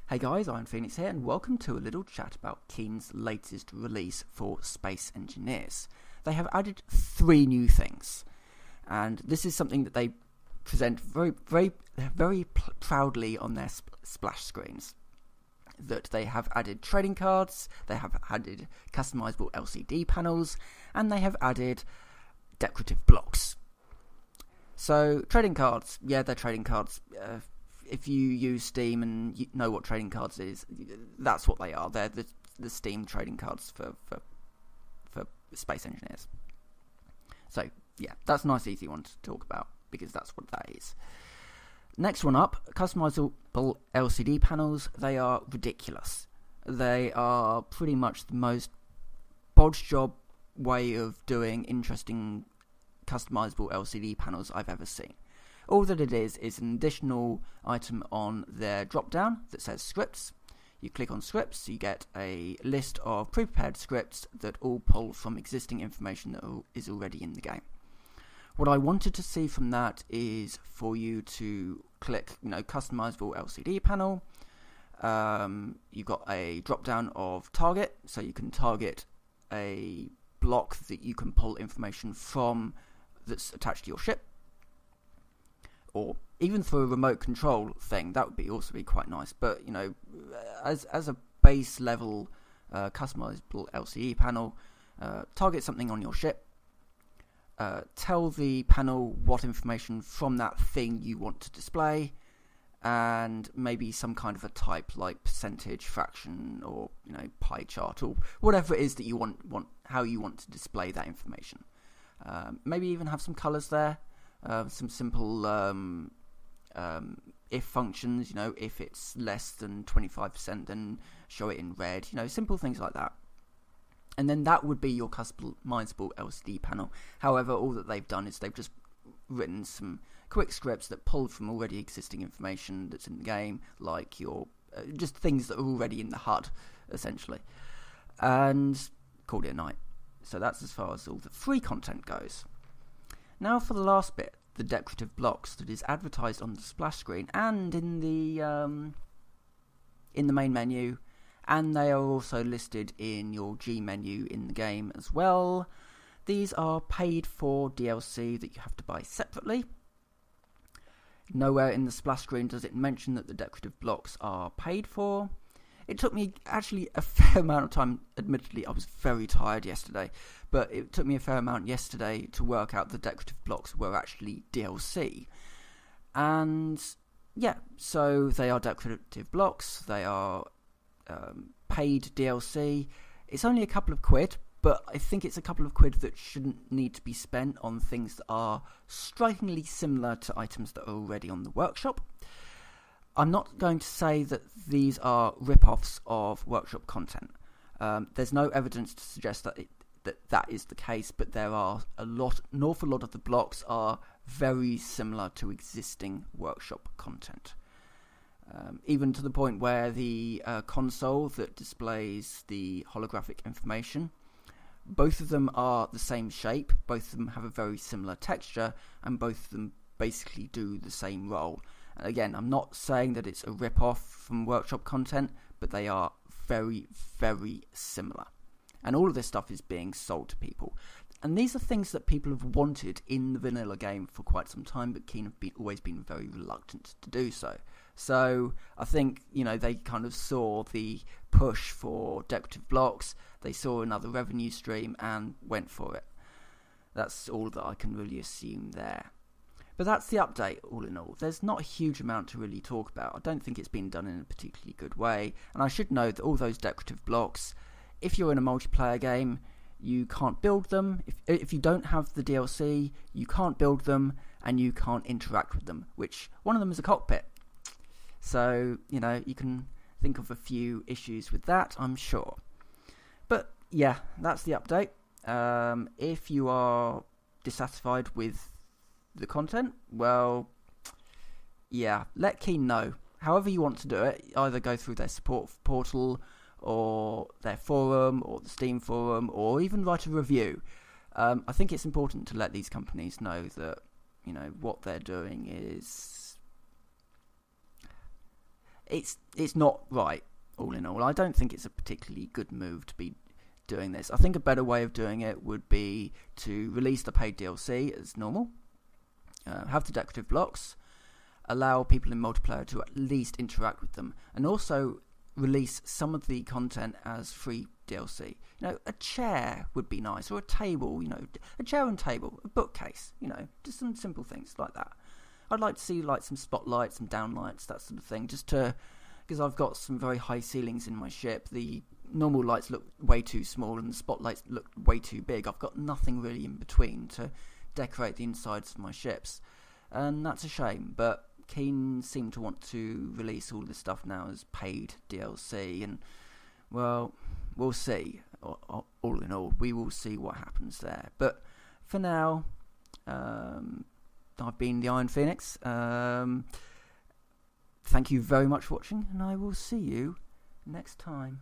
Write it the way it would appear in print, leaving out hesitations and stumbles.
Hey guys, I'm Phoenix here and welcome to a little chat about Keen's latest release for Space Engineers. They have added 3 new things, and this is something that they present very proudly on their splash screens. That they have added trading cards, they have added customizable LCD panels, and they have added decorative blocks. So, trading cards, yeah, they're trading cards. If you use Steam and you know what trading cards is, that's what they are. They're the Steam trading cards for Space Engineers. So, yeah, that's a nice easy one to talk about, because that's what that is. Next one up, customizable LCD panels. They are ridiculous. They are pretty much the most bodge job way of doing interesting customizable LCD panels I've ever seen. All that it is an additional item on their drop-down that says scripts. You click on scripts, you get a list of pre-prepared scripts that all pull from existing information that is already in the game. What I wanted to see from that is for you to click, customizable LCD panel. You've got a drop-down of target, so you can target a block that you can pull information from that's attached to your ship. Or even for a remote control thing, that would also be quite nice. But, as a base level customizable LCD panel, target something on your ship, tell the panel what information from that thing you want to display, and maybe some kind of a type like percentage, fraction, or pie chart, or whatever it is that you want how you want to display that information. Maybe even have some colours there. Some simple if functions, if it's less than 25%, then show it in red, simple things like that. And then that would be your customizable LCD panel. However, all that they've done is they've just written some quick scripts that pull from already existing information that's in the game, like your just things that are already in the HUD, essentially, and called it a night. So that's as far as all the free content goes. Now for the last bit, the decorative blocks that is advertised on the splash screen and in the main menu, and they are also listed in your G menu in the game as well. These are paid for DLC that you have to buy separately. Nowhere in the splash screen does it mention that the decorative blocks are paid for. It took me actually a fair amount of time. Admittedly, I was very tired yesterday, but it took me a fair amount yesterday to work out the decorative blocks were actually DLC. And yeah, so they are decorative blocks. They are paid DLC. It's only a couple of quid, but I think it's a couple of quid that shouldn't need to be spent on things that are strikingly similar to items that are already on the workshop. I'm not going to say that these are rip-offs of workshop content. There's no evidence to suggest that is the case, but there are an awful lot of the blocks are very similar to existing workshop content. Even to the point where the console that displays the holographic information, both of them are the same shape, both of them have a very similar texture, and both of them basically do the same role. Again, I'm not saying that it's a rip-off from workshop content, but they are very, very similar. And all of this stuff is being sold to people. And these are things that people have wanted in the vanilla game for quite some time, but Keen have always been very reluctant to do so. So I think, they kind of saw the push for decorative blocks, they saw another revenue stream and went for it. That's all that I can really assume there. But that's the update, all in all. There's not a huge amount to really talk about. I don't think it's been done in a particularly good way. And I should note that all those decorative blocks, if you're in a multiplayer game, you can't build them. If you don't have the DLC, you can't build them, and you can't interact with them, which one of them is a cockpit. So, you can think of a few issues with that, I'm sure. But, yeah, that's the update. If you are dissatisfied with the content, well, yeah, let Keen know. However you want to do it, either go through their support portal or their forum or the Steam forum, or even write a review. I think it's important to let these companies know that what they're doing is it's not right. All in all, I don't think it's a particularly good move to be doing this. I think a better way of doing it would be to release the paid DLC as normal, have the decorative blocks, allow people in multiplayer to at least interact with them, and also release some of the content as free DLC. A chair would be nice, or a table, a chair and table, a bookcase, just some simple things like that. I'd like to see some spotlights, some downlights, that sort of thing, because I've got some very high ceilings in my ship. The normal lights look way too small and the spotlights look way too big. I've got nothing really in between to decorate the insides of my ships, and that's a shame. But Keen seem to want to release all this stuff now as paid DLC, and well, we'll see. All in all, we will see what happens there. But for now, I've been the Iron Phoenix. Thank you very much for watching, and I will see you next time.